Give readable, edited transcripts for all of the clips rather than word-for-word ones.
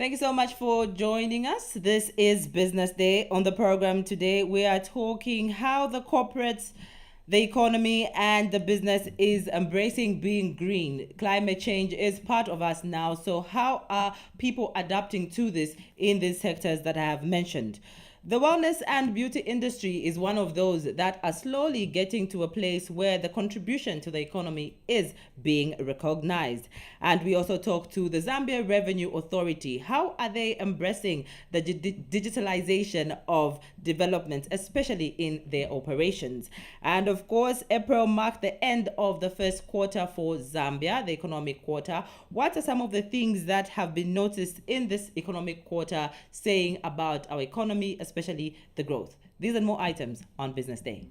Thank you so much for joining us. This is Business Day. On the program today, we are talking how the corporates, the economy, and the business is embracing being green. Climate change is part of us now. So, how are people adapting to this in these sectors that I have mentioned? The wellness and beauty industry is one of those that are slowly getting to a place where the contribution to the economy is being recognized. And we also talk to the Zambia Revenue Authority. How are they embracing the digitalization of development, especially in their operations? And of course, April marked the end of the first quarter for Zambia, the economic quarter. What are some of the things that have been noticed in this economic quarter saying about our economy, especially the growth? These and more items on Business Day.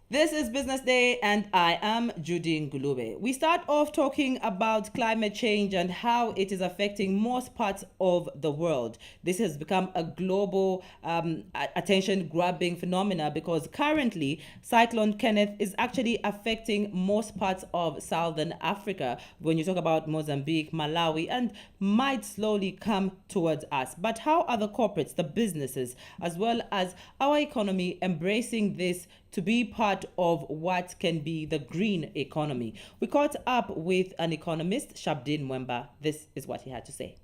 This is Business Day, and I am Judy Ngulube. We start off talking about climate change and how it is affecting most parts of the world. This has become a global attention-grabbing phenomena because currently Cyclone Kenneth is actually affecting most parts of Southern Africa. When you talk about Mozambique, Malawi, and might slowly come towards us. But how are the corporates, the businesses, as well as our economy embracing this to be part of what can be the green economy? We caught up with an economist, Shabdin Mwemba. This is what he had to say.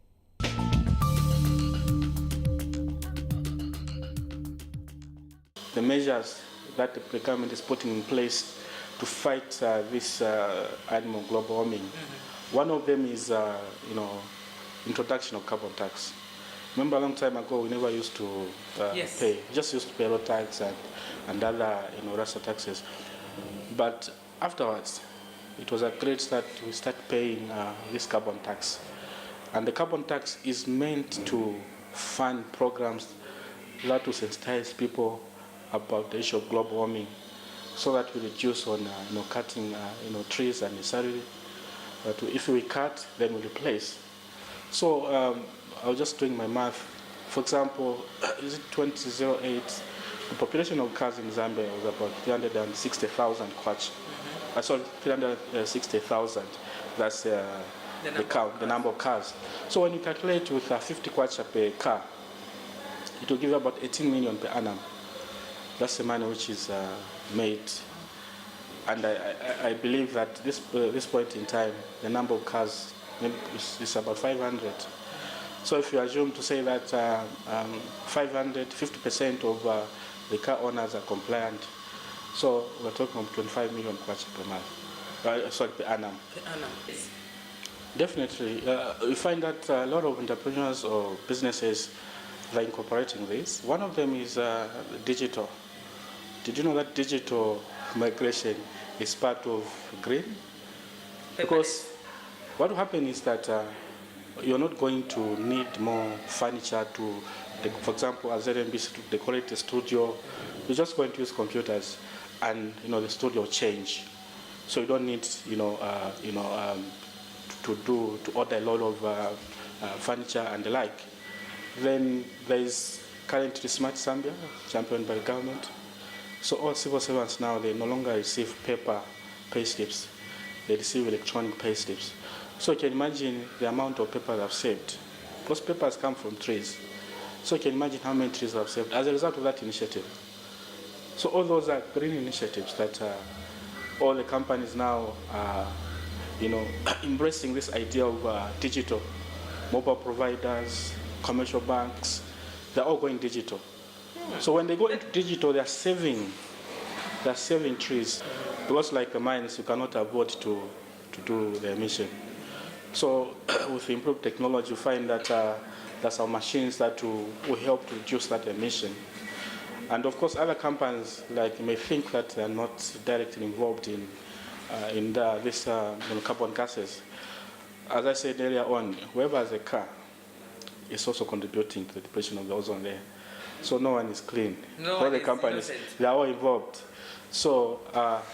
The measures that the government is putting in place to fight this animal global warming, one of them is, introduction of carbon tax. Remember a long time ago, we never used to pay. We just used to pay road tax and other, rest taxes. But afterwards, it was agreed that we start paying this carbon tax. And the carbon tax is meant to fund programs that will sensitize people about the issue of global warming, so that we reduce on, cutting, trees unnecessarily. But if we cut, then we replace. So I was just doing my math. For example, is it 2008? The population of cars in Zambia was about 360,000 kwacha. Sorry, 360,000. That's the count, the number of cars. So when you calculate with 50 kwacha per car, it will give you about 18 million per annum. That's the money which is made. And I believe that this point in time, the number of cars is about 500. So if you assume to say that 500, 50% of the car owners are compliant, so we're talking about 25 million kwacha per month, per annum. Yes. Definitely. We find that a lot of entrepreneurs or businesses are incorporating this. One of them is digital. Did you know that digital migration is part of green? Because what will happen is that you're not going to need more furniture to, for example, as ZMB, they call it a studio. You're just going to use computers, and the studio will change. So you don't need, to order a lot of furniture and the like. Then there is currently Smart Zambia, championed by the government. So all civil servants now, they no longer receive paper pay slips. They receive electronic pay slips. So you can imagine the amount of paper they've saved. Those papers come from trees. So you can imagine how many trees they've saved as a result of that initiative. So all those are green initiatives that all the companies now are, embracing this idea of digital. Mobile providers, commercial banks, they're all going digital. So when they go into digital, they're saving trees. Because like the mines, you cannot afford to do the emission. So with improved technology, you find that there's some machines that will help to reduce that emission. And of course, other companies may think that they're not directly involved in this carbon gases. As I said earlier on, whoever has a car is also contributing to the depletion of the ozone layer. So no one is clean. All the companies, they are all involved. So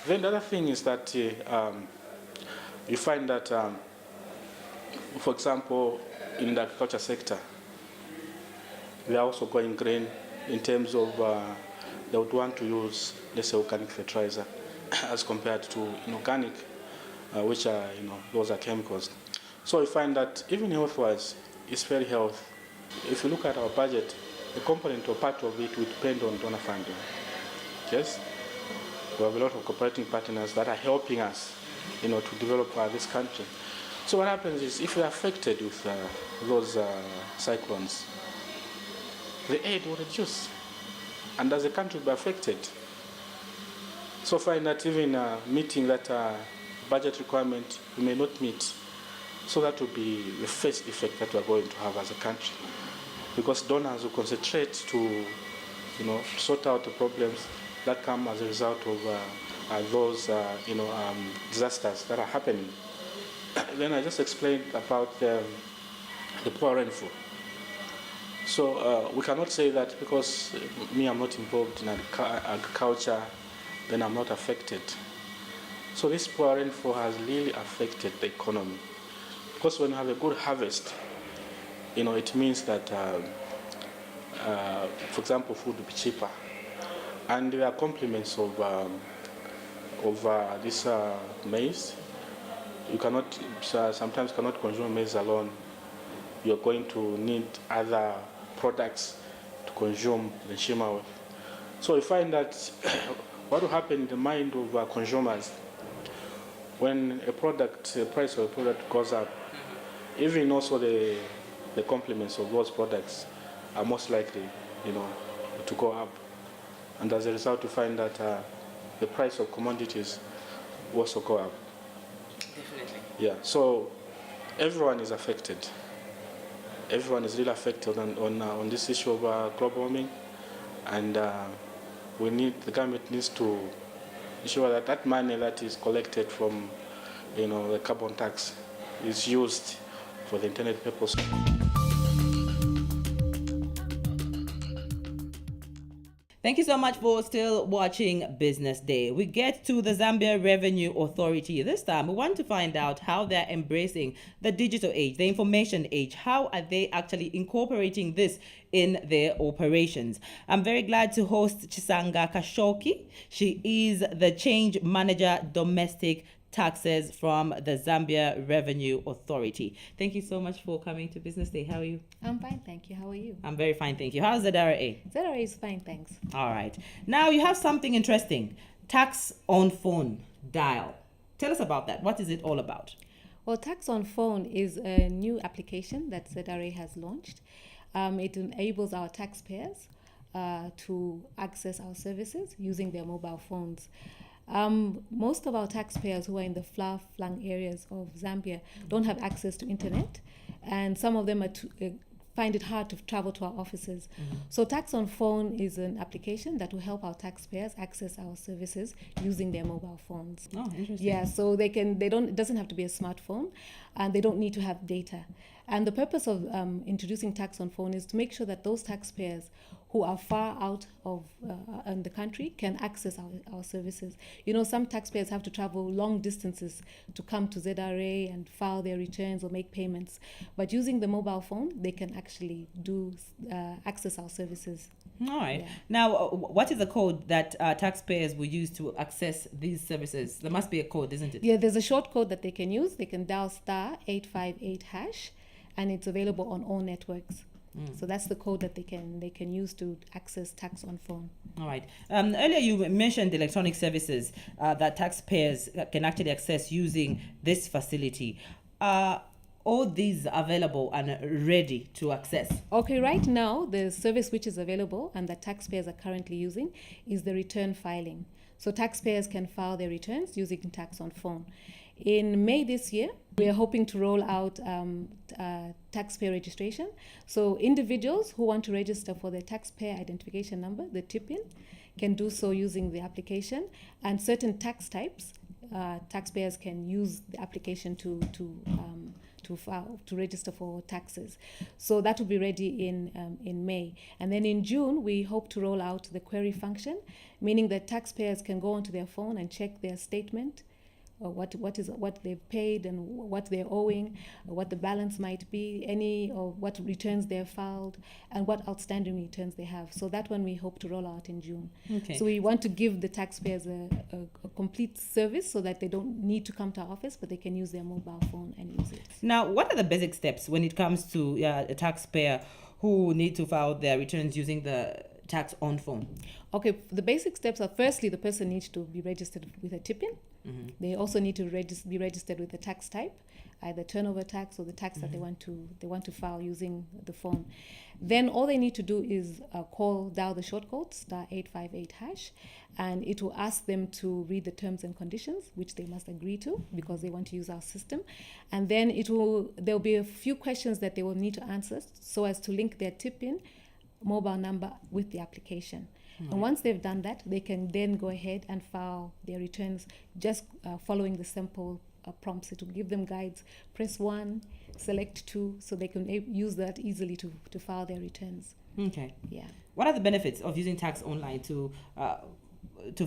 then the other thing is that you find that, for example, in the agriculture sector, they are also going green in terms of they would want to use, let's say, organic fertilizer as compared to inorganic. which are, those are chemicals. So we find that even health-wise, it's very healthy. If you look at our budget, a component or part of it will depend on donor funding. Yes, we have a lot of cooperating partners that are helping us, to develop this country. So what happens is, if we're affected with those cyclones, the aid will reduce, and as the country will be affected. So find that even meeting that budget requirement, we may not meet. So that will be the first effect that we're going to have as a country, because donors will concentrate to, sort out the problems that come as a result of those, disasters that are happening. Then I just explained about the poor rainfall. So we cannot say that because I'm not involved in agriculture, then I'm not affected. So this poor rainfall has really affected the economy. Because when you have a good harvest, it means that, for example, food will be cheaper. And there are complements of this maize. You cannot, sometimes cannot consume maize alone. You're going to need other products to consume the shima with. So we find that what will happen in the mind of consumers when the price of a product goes up, even also the complements of those products are most likely, to go up. And as a result, you find that the price of commodities will also go up. Definitely. Yeah, so everyone is affected. Everyone is really affected on this issue of global warming, and the government needs to ensure that money that is collected from, the carbon tax is used for the intended purpose. Thank you so much for still watching Business Day. We get to the Zambia Revenue Authority. This time, we want to find out how they're embracing the digital age, the information age. How are they actually incorporating this in their operations? I'm very glad to host Chisanga Kashoki. She is the Change Manager Domestic Taxes from the Zambia Revenue Authority. Thank you so much for coming to Business Day. How are you? I'm fine, thank you. How are you? I'm very fine, thank you. How's ZRA? ZRA is fine, thanks. All right. Now you have something interesting. Tax on phone dial. Tell us about that. What is it all about? Well, Tax on Phone is a new application that ZRA has launched. It enables our taxpayers to access our services using their mobile phones. Most of our taxpayers who are in the far-flung areas of Zambia don't have access to internet, and some of them find it hard to travel to our offices. Mm-hmm. So Tax on Phone is an application that will help our taxpayers access our services using their mobile phones. Oh, interesting. Yeah, so it doesn't have to be a smartphone, and they don't need to have data. And the purpose of introducing Tax on Phone is to make sure that those taxpayers who are far out of in the country can access our services. Some taxpayers have to travel long distances to come to ZRA and file their returns or make payments. But using the mobile phone, they can actually access our services. All right. Yeah. Now, what is the code that taxpayers will use to access these services? There must be a code, isn't it? Yeah, there's a short code that they can use. They can dial *858#, and it's available on all networks. So that's the code that they can use to access Tax on Phone. All right. Earlier you mentioned electronic services that taxpayers can actually access using this facility. All these available and ready to access? Okay, right now the service which is available and that taxpayers are currently using is the return filing. So taxpayers can file their returns using Tax on Phone. In May this year, we are hoping to roll out taxpayer registration. So individuals who want to register for their taxpayer identification number, the TIPIN, can do so using the application. And certain tax types, taxpayers can use the application to register for taxes. So that will be ready in May. And then in June, we hope to roll out the query function, meaning that taxpayers can go onto their phone and check their statement what they've paid and what they're owing, what the balance might be, any or what returns they've filed, and what outstanding returns they have. So that one we hope to roll out in June. Okay. So we want to give the taxpayers a complete service so that they don't need to come to our office, but they can use their mobile phone and use it. Now, what are the basic steps when it comes to a taxpayer who need to file their returns using the tax on phone? Okay, the basic steps are, firstly, the person needs to be registered with a TIPIN. They also need to be registered with the tax type, either turnover tax or the tax that they want to file using the phone. Then all they need to do is dial the short code *858#, and it will ask them to read the terms and conditions, which they must agree to because they want to use our system. And then there'll be a few questions that they will need to answer so as to link their TIPIN mobile number with the application. And once they've done that, they can then go ahead and file their returns just following the simple prompts. It will give them guides. Press 1, select 2, so they can use that easily to file their returns. Okay. Yeah. What are the benefits of using tax online to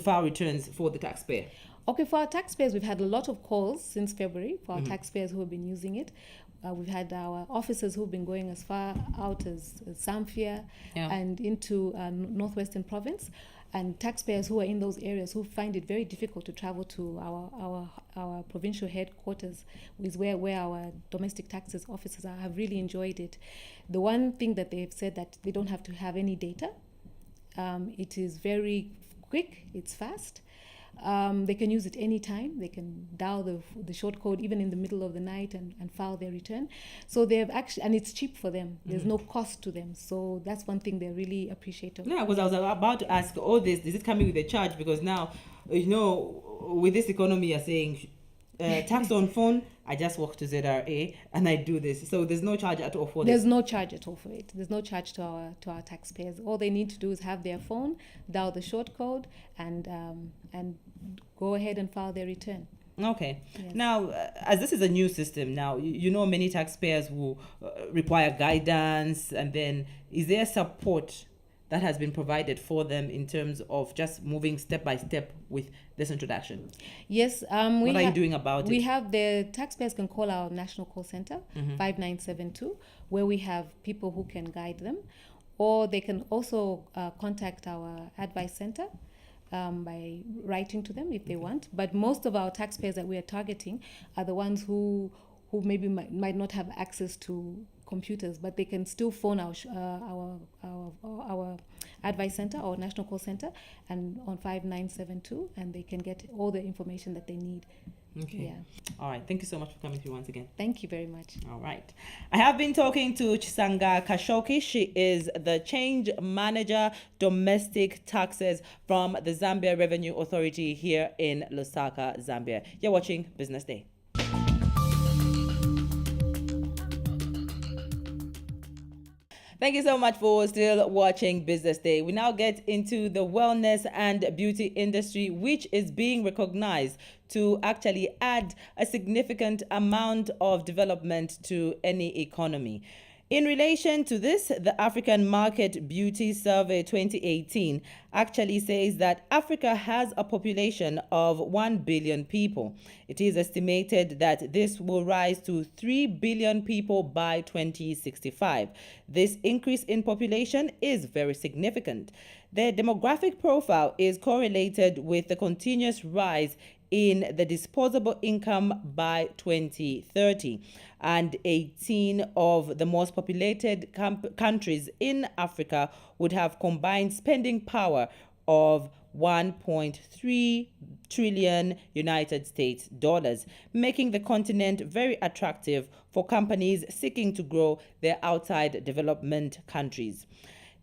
file returns for the taxpayer? Okay, for our taxpayers, we've had a lot of calls since February for our taxpayers who have been using it. We've had our officers who've been going as far out as Zambia and into Northwestern Province, and taxpayers who are in those areas who find it very difficult to travel to our provincial headquarters, is where our domestic taxes officers are, have really enjoyed it. The one thing that they've said that they don't have to have any data. It is very quick, it's fast. They can use it anytime. They can dial the short code even in the middle of the night and file their return. So they have actually, and it's cheap for them. There's no cost to them. So that's one thing they really appreciate. Yeah, because I was about to ask all this, is it coming with a charge? Because now, with this economy, you're saying tax on phone, I just walk to ZRA and I do this. So there's no charge at all for this? There's no charge at all for it. There's no charge to our taxpayers. All they need to do is have their phone, dial the short code, and go ahead and file their return. Okay. Yes. Now, as this is a new system, now, many taxpayers will require guidance, and then is there support that has been provided for them in terms of just moving step by step with this introduction? Yes. What are you doing about it? We have the taxpayers can call our national call center, 5972, where we have people who can guide them, or they can also contact our advice center by writing to them if they want. But most of our taxpayers that we are targeting are the ones who maybe might not have access to computers, but they can still phone our advice center or national call center and on 5972, and they can get all the information that they need. Okay. Yeah. All right. Thank you so much for coming through once again. Thank you very much. All right. I have been talking to Chisanga Kashoki. She is the change manager, domestic taxes from the Zambia Revenue Authority here in Lusaka, Zambia. You're watching Business Day. Thank you so much for still watching Business Day. We now get into the wellness and beauty industry, which is being recognized to actually add a significant amount of development to any economy. In relation to this, the African Market Beauty Survey 2018 actually says that Africa has a population of 1 billion people. It is estimated that this will rise to 3 billion people by 2065. This increase in population is very significant. The demographic profile is correlated with the continuous rise in the disposable income by 2030. And 18 of the most populated countries in Africa would have combined spending power of 1.3 trillion United States dollars, making the continent very attractive for companies seeking to grow their outside development countries.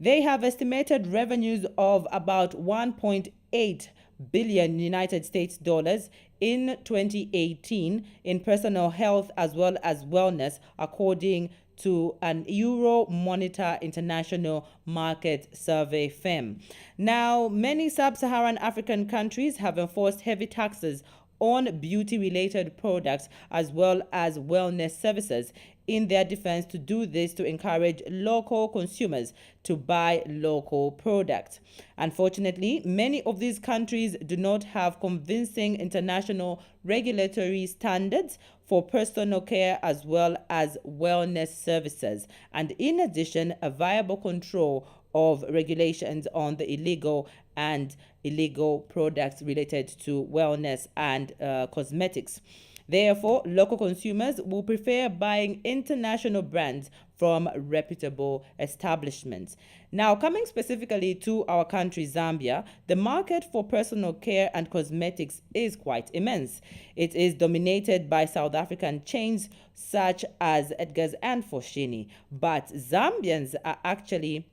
They have estimated revenues of about 1.8 billion United States dollars in 2018 in personal health as well as wellness, according to an Euromonitor International Market Survey firm. Now, many sub-Saharan African countries have enforced heavy taxes on beauty-related products as well as wellness services in their defense to do this to encourage local consumers to buy local products. Unfortunately, many of these countries do not have convincing international regulatory standards for personal care as well as wellness services, and in addition, a viable control of regulations on the illegal products related to wellness and cosmetics. Therefore, local consumers will prefer buying international brands from reputable establishments. Now, coming specifically to our country, Zambia, the market for personal care and cosmetics is quite immense. It is dominated by South African chains such as Edgar's and Foschini, but Zambians are actually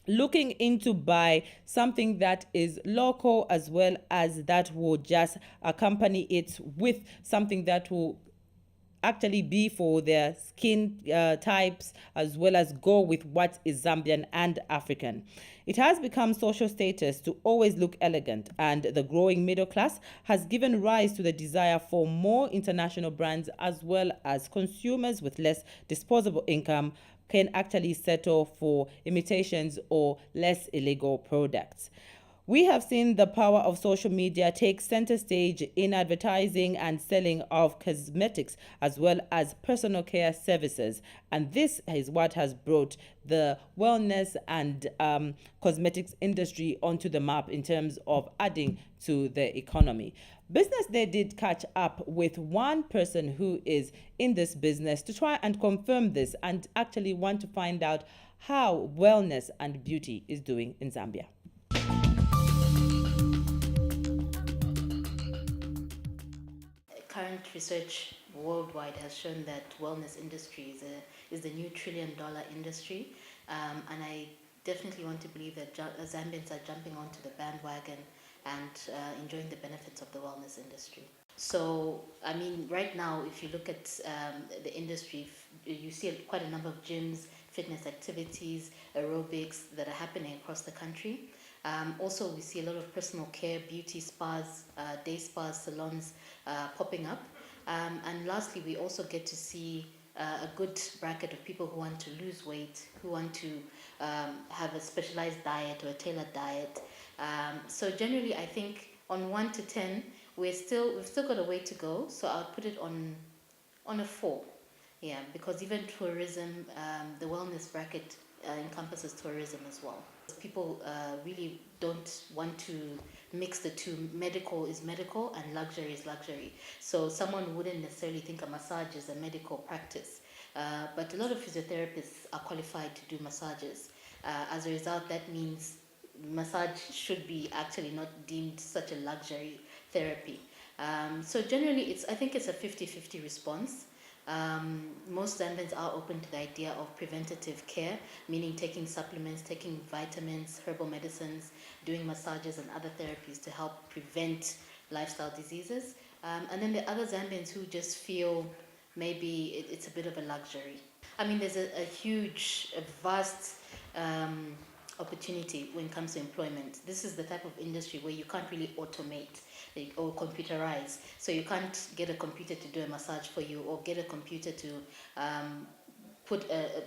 looking into buy something that is local as well as that will just accompany it with something that will actually be for their skin types as well as go with what is Zambian and African. It has become social status to always look elegant, and the growing middle class has given rise to the desire for more international brands as well as consumers with less disposable income can actually settle for imitations or less illegal products. We have seen the power of social media take center stage in advertising and selling of cosmetics as well as personal care services. And this is what has brought the wellness and cosmetics industry onto the map in terms of adding to the economy. Business Day did catch up with one person who is in this business to try and confirm this and actually want to find out how wellness and beauty is doing in Zambia. Current research worldwide has shown that wellness industry is the new $1 trillion industry, and I definitely want to believe that Zambians are jumping onto the bandwagon and enjoying the benefits of the wellness industry. So, I mean, right now, if you look at the industry, you see quite a number of gyms, fitness activities, aerobics that are happening across the country. Also, we see a lot of personal care, beauty spas, day spas, salons popping up. And lastly, we also get to see a good bracket of people who want to lose weight, who want to have a specialized diet or a tailored diet. So generally, I think on 1 to 10, we've still got a way to go. So I'll put it on a 4. Yeah, because even tourism, the wellness bracket encompasses tourism as well. People really don't want to mix the two. Medical is medical and luxury is luxury. So someone wouldn't necessarily think a massage is a medical practice. But a lot of physiotherapists are qualified to do massages. As a result, that means massage should be actually not deemed such a luxury therapy. So generally, I think it's a 50-50 response. Most Zambians are open to the idea of preventative care, meaning taking supplements, taking vitamins, herbal medicines, doing massages and other therapies to help prevent lifestyle diseases. And then the other Zambians who just feel maybe it's a bit of a luxury. I mean, there's a vast opportunity when it comes to employment. This is the type of industry where you can't really automate or computerize. So you can't get a computer to do a massage for you or get a computer to put a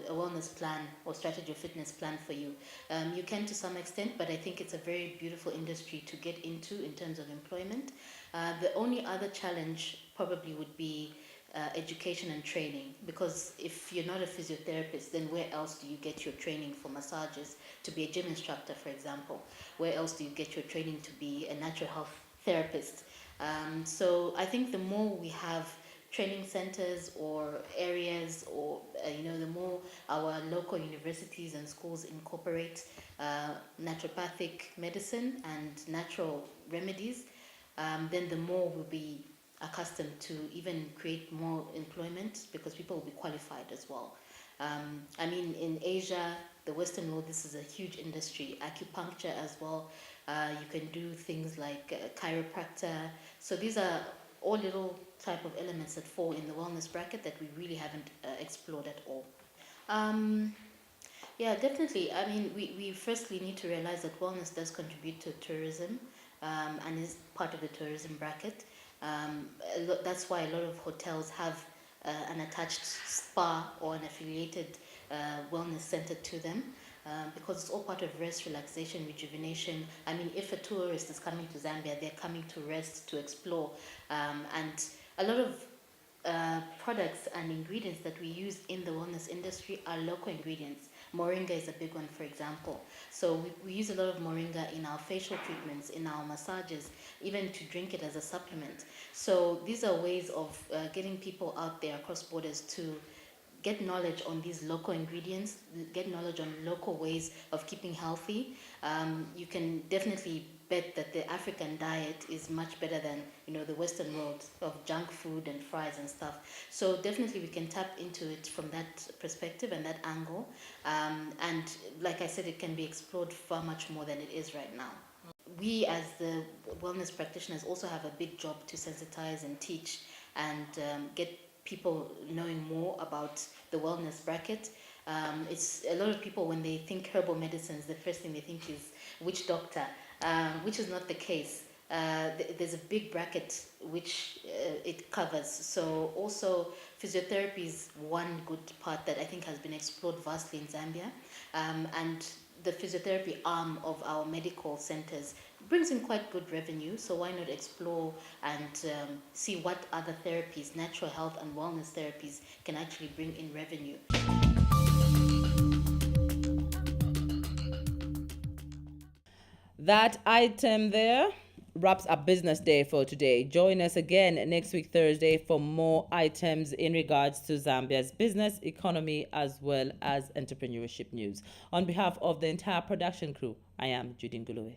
wellness plan or strategy or fitness plan for you. You can to some extent, but I think it's a very beautiful industry to get into in terms of employment. The only other challenge probably would be education and training, because if you're not a physiotherapist, then where else do you get your training for massages to be a gym instructor, for example? Where else do you get your training to be a natural health therapist? So I think the more we have training centers or areas, or the more our local universities and schools incorporate naturopathic medicine and natural remedies, then the more we'll be accustomed to even create more employment, because people will be qualified as well. I mean, in Asia, the Western world, this is a huge industry. Acupuncture as well. You can do things like chiropractor. So these are all little type of elements that fall in the wellness bracket that we really haven't explored at all. Yeah, definitely. I mean, we firstly need to realize that wellness does contribute to tourism. and is part of the tourism bracket. That's why a lot of hotels have an attached spa or an affiliated wellness center to them. Because it's all part of rest, relaxation, rejuvenation. I mean, if a tourist is coming to Zambia, they're coming to rest, to explore. And a lot of products and ingredients that we use in the wellness industry are local ingredients. Moringa is a big one, for example. So we use a lot of moringa in our facial treatments, in our massages, even to drink it as a supplement. So these are ways of getting people out there across borders to get knowledge on these local ingredients, get knowledge on local ways of keeping healthy. You can definitely bet that the African diet is much better than the Western world of junk food and fries and stuff. So definitely we can tap into it from that perspective and that angle. And like I said, it can be explored far much more than it is right now. We as the wellness practitioners also have a big job to sensitize and teach and get people knowing more about the wellness bracket. It's a lot of people, when they think herbal medicines, the first thing they think is witch doctor, which is not the case. There's a big bracket which it covers. So also physiotherapy is one good part that I think has been explored vastly in Zambia, and the physiotherapy arm of our medical centers brings in quite good revenue, so why not explore and see what other therapies, natural health and wellness therapies, can actually bring in revenue. That item there wraps up Business Day for today. Join us again next week, Thursday, for more items in regards to Zambia's business, economy, as well as entrepreneurship news. On behalf of the entire production crew, I am Judy Ngulube.